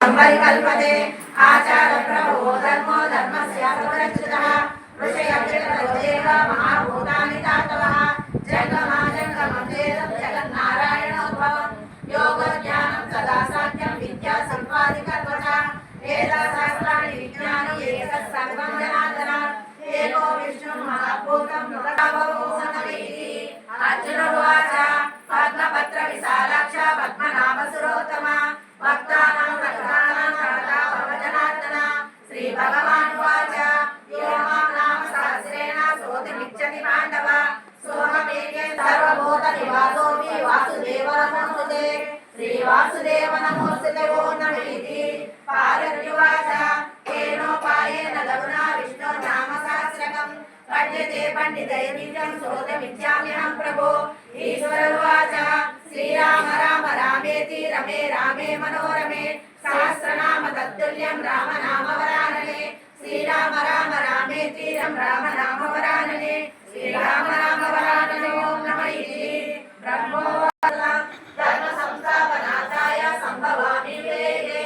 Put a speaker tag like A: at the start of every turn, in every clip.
A: कल्पते आचार प्रभो धर्मो धर्मस्य सर्वरक्षितः ऋषयदेव महाभूतानि धातवः जंगमा जंगमं वेदं जगन्नारायणोद्भवं योगज्ञानं सदा साख्यं विद्या संपादिकत्वचा वेदशास्त्राणि विज्ञानि एतत् सर्वं जनार्दनात् एको विष्णुं महाभूतं नमोऽनमेति अर्जुन उवाच पद्मपत्र विशालाक्ष पद्मनाभसुरोत्तमा भक्तानां रक्षकाणां शरणा भवजनार्दन श्री भगवान् उवाच यो मां नाम सहस्रेण स्तोतुमिच्छति पाण्डव सोऽहमेके सर्वभूतनिवासोऽपि वासुदेव नमोऽस्तुते श्री वासुदेव नमोऽस्तुते वो नमेति पार्वत्युवाच केनोपायेन लघुना विष्णो नाम सहस्रकं पठ्यते पंडितैः नित्यं स्तोतुमिच्छाम्यहं प्रभो ईश्वर उवाच श्रीराम राम रामेति रमे रामे मनोरमे सहस्रनाम तत्तुल्यं राम नाम वरानने श्रीराम राम रामेति राम नाम वरानने श्रीराम राम वरानने ओम नमः इति ब्रह्मोऽस्मि धर्म संस्थापनार्थाय संभवामि वेगे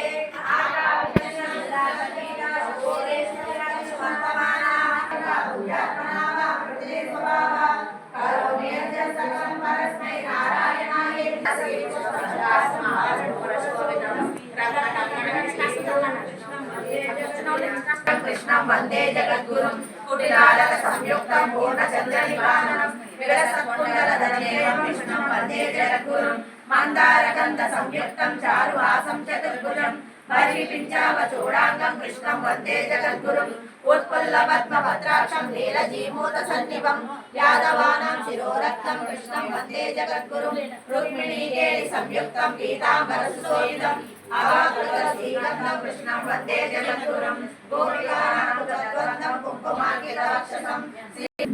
A: कृष्णं वंदे जगद्गुरुं कुटिलालक संयुक्तं पूर्णचन्द्रनिवारणं विरसत्कुण्डलधरदेवं विष्णुं वंदे जगद्गुरुं मन्दारगन्ध संयुक्तं चारुहासं चतुर्भुजं परिपिञ्चावचूडाङ्गं कृष्णं वंदे जगद्गुरुं उत्पुल्लपद्मभद्राक्षं नीलजीमूतसन्निभं यादवानां शिरोरक्तं कृष्णं वंदे जगद्गुरुं रुक्मिणीकेलि संयुक्तं पीताम्बरसुशोभितम् आवाहनसीगन्धं कृष्णं वंदे जगद्गुरुं गोपिकानां कुङ्कुमार्कितवक्षसं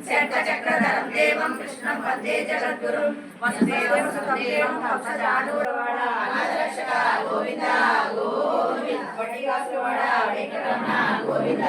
A: शङ्खचक्रधरं देवं कृष्णं वंदे जगद्गुरुं वसुदेवं सुतदेवं कंसचाणूरवाण अनाथरक्षक गोविन्द गोविन्द वटिकासुरवाण वेंकटरमण गोविन्द